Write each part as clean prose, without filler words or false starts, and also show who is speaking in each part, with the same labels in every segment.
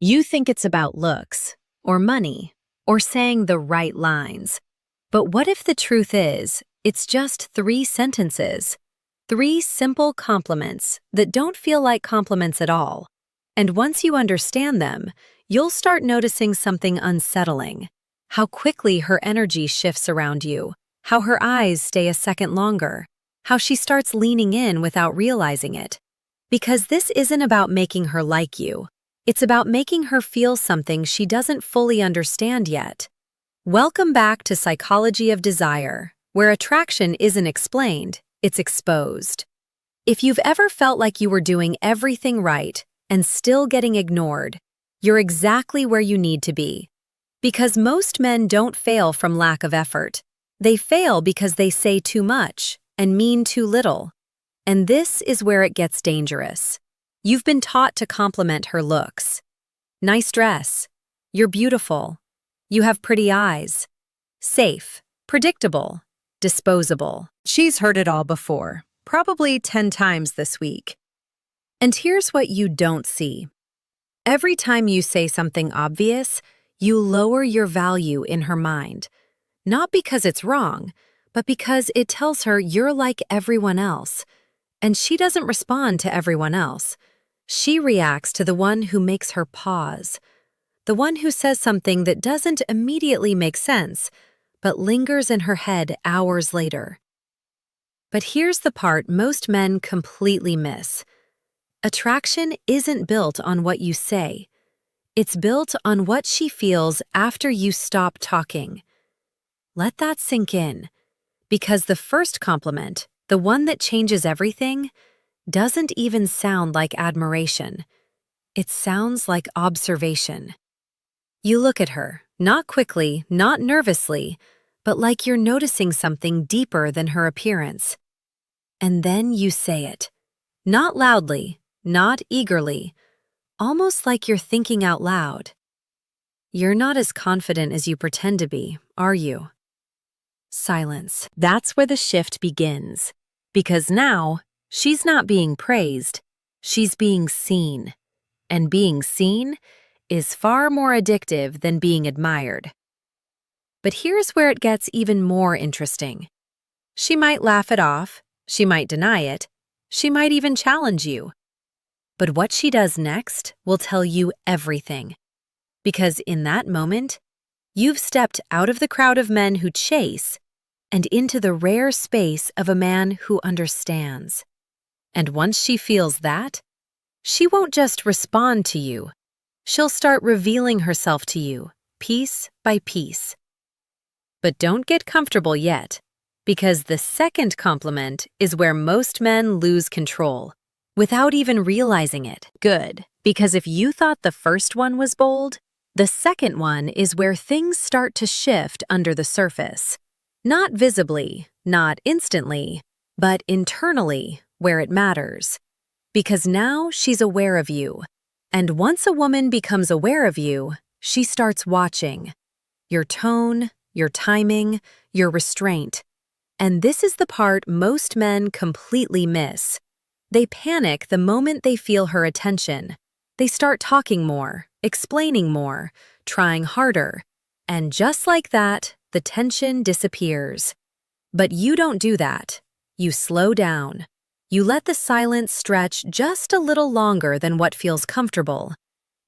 Speaker 1: You think it's about looks, or money, or saying the right lines. But what if the truth is, it's just 3 sentences? 3 simple compliments that don't feel like compliments at all. And once you understand them, you'll start noticing something unsettling. How quickly her energy shifts around you, how her eyes stay a second longer, how she starts leaning in without realizing it. Because this isn't about making her like you. It's about making her feel something she doesn't fully understand yet. Welcome back to Psychology of Desire, where attraction isn't explained, it's exposed. If you've ever felt like you were doing everything right and still getting ignored, you're exactly where you need to be. Because most men don't fail from lack of effort. They fail because they say too much and mean too little. And this is where it gets dangerous. You've been taught to compliment her looks. Nice dress. You're beautiful. You have pretty eyes. Safe, predictable, disposable. She's heard it all before, probably 10 times this week. And here's what you don't see. Every time you say something obvious, you lower your value in her mind. Not because it's wrong, but because it tells her you're like everyone else. And she doesn't respond to everyone else. She reacts to the one who makes her pause. The one who says something that doesn't immediately make sense, but lingers in her head hours later. But here's the part most men completely miss. Attraction isn't built on what you say. It's built on what she feels after you stop talking. Let that sink in, because the first compliment, the one that changes everything, doesn't even sound like admiration. It sounds like observation. You look at her, not quickly, not nervously, but like you're noticing something deeper than her appearance. And then you say it. Not loudly, not eagerly, almost like you're thinking out loud. You're not as confident as you pretend to be, are you? Silence. That's where the shift begins. Because now, she's not being praised, she's being seen. And being seen is far more addictive than being admired. But here's where it gets even more interesting. She might laugh it off, she might deny it, she might even challenge you. But what she does next will tell you everything. Because in that moment, you've stepped out of the crowd of men who chase and into the rare space of a man who understands. And once she feels that, she won't just respond to you. She'll start revealing herself to you, piece by piece. But don't get comfortable yet, because the second compliment is where most men lose control, without even realizing it. Good, because if you thought the first one was bold, the second one is where things start to shift under the surface. Not visibly, not instantly, but internally, where it matters. Because now she's aware of you. And once a woman becomes aware of you, she starts watching. Your tone, your timing, your restraint. And this is the part most men completely miss. They panic the moment they feel her attention. They start talking more, explaining more, trying harder. And just like that, the tension disappears. But you don't do that. You slow down. You let the silence stretch just a little longer than what feels comfortable.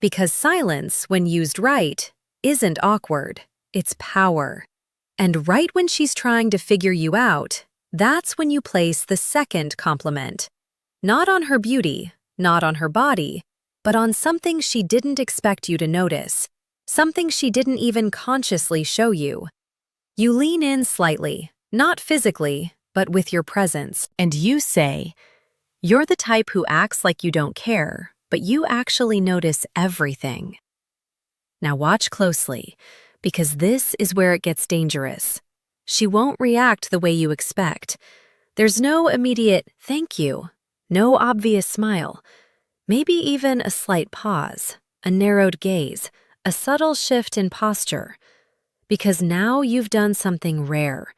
Speaker 1: Because silence, when used right, isn't awkward. It's power. And right when she's trying to figure you out, that's when you place the second compliment. Not on her beauty, not on her body, but on something she didn't expect you to notice. Something she didn't even consciously show you. You lean in slightly, not physically, but with your presence, and you say, "You're the type who acts like you don't care, but you actually notice everything." Now watch closely, because this is where it gets dangerous. She won't react the way you expect. There's no immediate "thank you," no obvious smile, maybe even a slight pause, a narrowed gaze, a subtle shift in posture. Because now you've done something rare.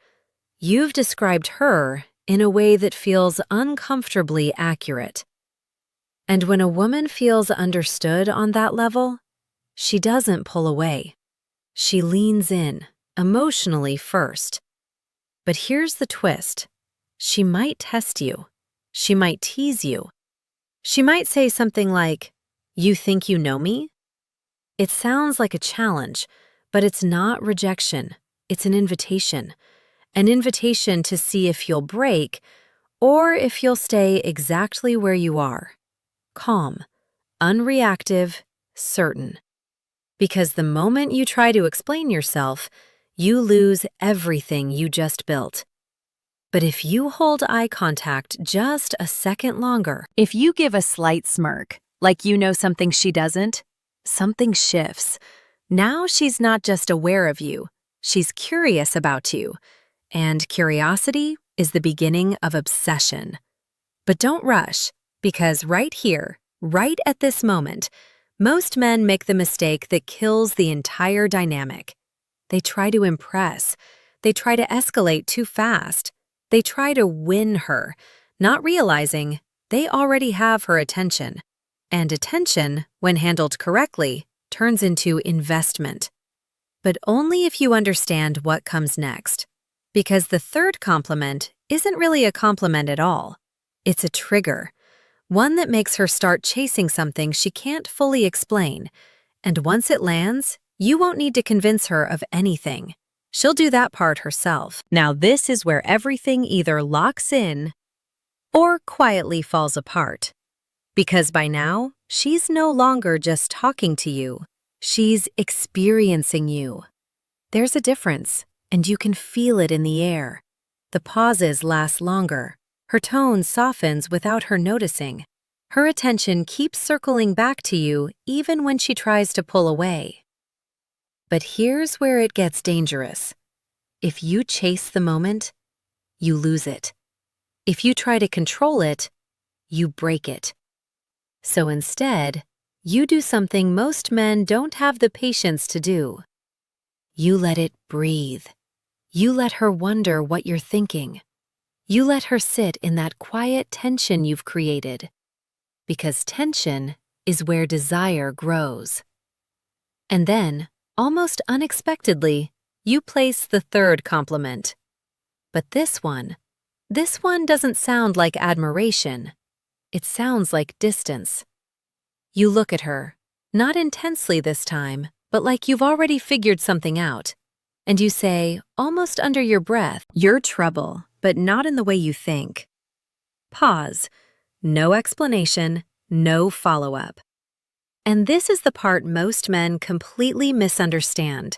Speaker 1: You've described her in a way that feels uncomfortably accurate. And when a woman feels understood on that level, She doesn't pull away. She leans in, emotionally first. But here's the twist. She might test you. She might tease you. She might say something like, "You think you know me?" It sounds like a challenge, but it's not rejection. It's an invitation. An invitation to see if you'll break or if you'll stay exactly where you are. Calm, unreactive, certain. Because the moment you try to explain yourself, you lose everything you just built. But if you hold eye contact just a second longer, if you give a slight smirk, like you know something she doesn't, something shifts. Now she's not just aware of you, she's curious about you. And curiosity is the beginning of obsession. But don't rush, because right here, right at this moment, most men make the mistake that kills the entire dynamic. They try to impress. They try to escalate too fast. They try to win her, not realizing they already have her attention. And attention, when handled correctly, turns into investment. But only if you understand what comes next. Because the third compliment isn't really a compliment at all. It's a trigger, one that makes her start chasing something she can't fully explain. And once it lands, you won't need to convince her of anything. She'll do that part herself. Now this is where everything either locks in or quietly falls apart. Because by now, she's no longer just talking to you. She's experiencing you. There's a difference, and you can feel it in the air. The pauses last longer. Her tone softens without her noticing. Her attention keeps circling back to you even when she tries to pull away. But here's where it gets dangerous. If you chase the moment, you lose it. If you try to control it, you break it. So instead, you do something most men don't have the patience to do. You let it breathe. You let her wonder what you're thinking. You let her sit in that quiet tension you've created. Because tension is where desire grows. And then, almost unexpectedly, you place the third compliment. But this one doesn't sound like admiration. It sounds like distance. You look at her, not intensely this time, but like you've already figured something out. And you say, almost under your breath, "You're trouble, but not in the way you think." Pause. No explanation, no follow-up. And this is the part most men completely misunderstand.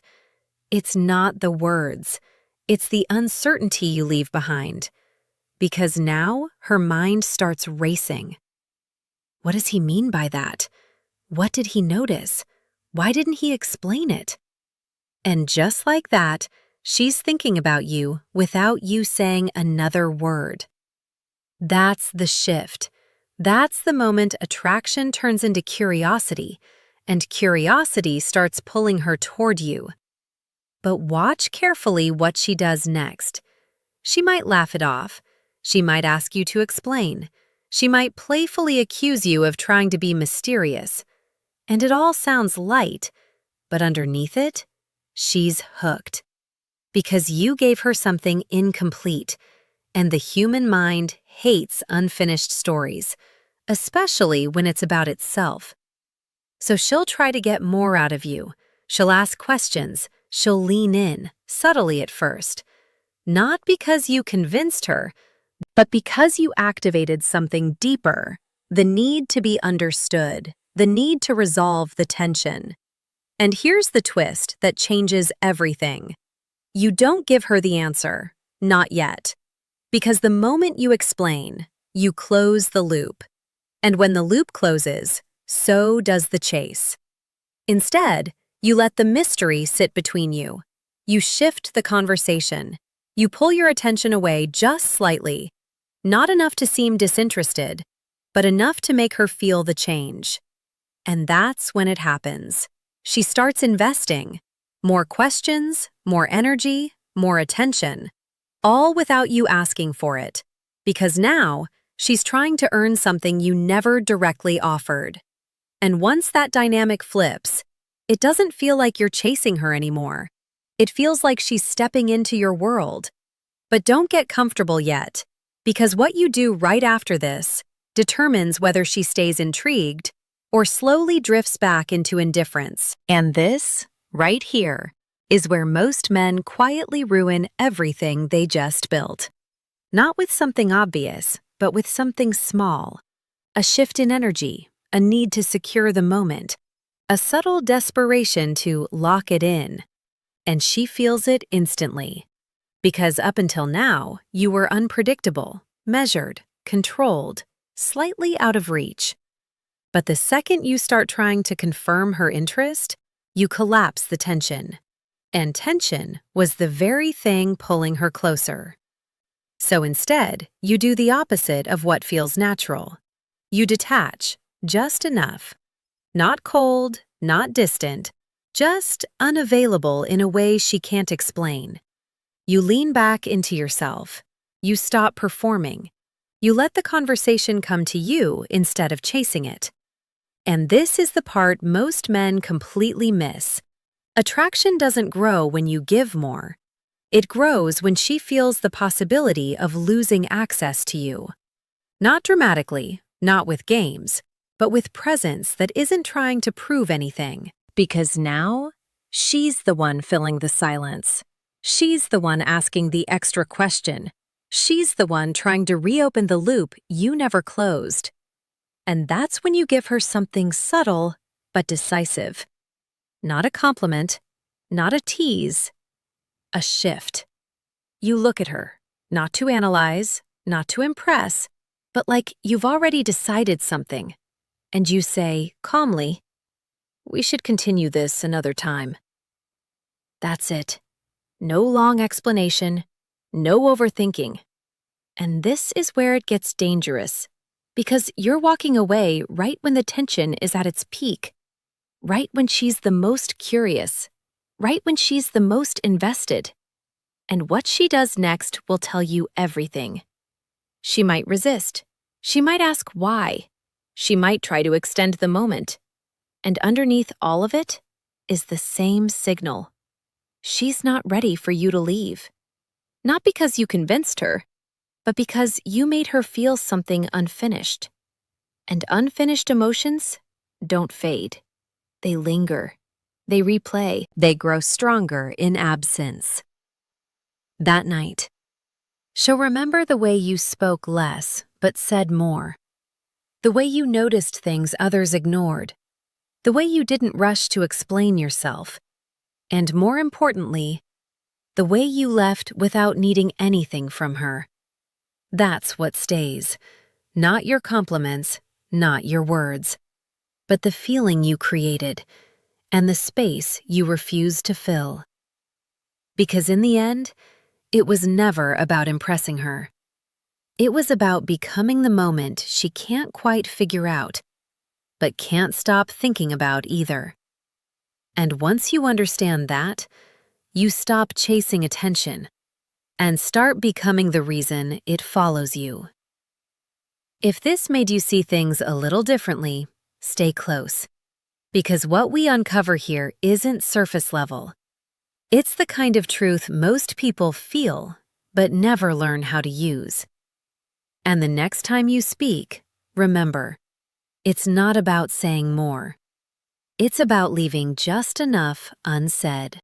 Speaker 1: It's not the words. It's the uncertainty you leave behind. Because now her mind starts racing. What does he mean by that? What did he notice? Why didn't he explain it? And just like that, she's thinking about you without you saying another word. That's the shift. That's the moment attraction turns into curiosity, and curiosity starts pulling her toward you. But watch carefully what she does next. She might laugh it off. She might ask you to explain. She might playfully accuse you of trying to be mysterious. And it all sounds light, but underneath it, she's hooked. Because you gave her something incomplete, and the human mind hates unfinished stories, especially when it's about itself. So she'll try to get more out of you. She'll ask questions. She'll lean in, subtly at first. Not because you convinced her, but because you activated something deeper, the need to be understood, the need to resolve the tension. And here's the twist that changes everything. You don't give her the answer, not yet. Because the moment you explain, you close the loop. And when the loop closes, so does the chase. Instead, you let the mystery sit between you. You shift the conversation. You pull your attention away just slightly. Not enough to seem disinterested, but enough to make her feel the change. And that's when it happens. She starts investing. More questions, more energy, more attention. All without you asking for it. Because now, she's trying to earn something you never directly offered. And once that dynamic flips, it doesn't feel like you're chasing her anymore. It feels like she's stepping into your world. But don't get comfortable yet, because what you do right after this determines whether she stays intrigued or slowly drifts back into indifference. And this, right here, is where most men quietly ruin everything they just built. Not with something obvious, but with something small. A shift in energy, a need to secure the moment, a subtle desperation to lock it in. And she feels it instantly. Because up until now, you were unpredictable, measured, controlled, slightly out of reach. But the second you start trying to confirm her interest, you collapse the tension. And tension was the very thing pulling her closer. So instead, you do the opposite of what feels natural. You detach, just enough. Not cold, not distant, just unavailable in a way she can't explain. You lean back into yourself. You stop performing. You let the conversation come to you instead of chasing it. And this is the part most men completely miss. Attraction doesn't grow when you give more. It grows when she feels the possibility of losing access to you. Not dramatically, not with games, but with presence that isn't trying to prove anything. Because now, she's the one filling the silence. She's the one asking the extra question. She's the one trying to reopen the loop you never closed. And that's when you give her something subtle but decisive. Not a compliment, not a tease, a shift. You look at her, not to analyze, not to impress, but like you've already decided something. And you say, calmly, "We should continue this another time." That's it. No long explanation, no overthinking. And this is where it gets dangerous, because you're walking away right when the tension is at its peak, right when she's the most curious, right when she's the most invested. And what she does next will tell you everything. She might resist. She might ask why. She might try to extend the moment. And underneath all of it is the same signal. She's not ready for you to leave. Not because you convinced her, but because you made her feel something unfinished. And unfinished emotions don't fade. They linger. They replay. They grow stronger in absence. That night, she'll remember the way you spoke less but said more. The way you noticed things others ignored. The way you didn't rush to explain yourself. And more importantly, the way you left without needing anything from her. That's what stays. Not your compliments, not your words, but the feeling you created and the space you refused to fill. Because in the end, it was never about impressing her. It was about becoming the moment she can't quite figure out, but can't stop thinking about either. And once you understand that, you stop chasing attention and start becoming the reason it follows you. If this made you see things a little differently, stay close. Because what we uncover here isn't surface level. It's the kind of truth most people feel, but never learn how to use. And the next time you speak, remember, it's not about saying more. It's about leaving just enough unsaid.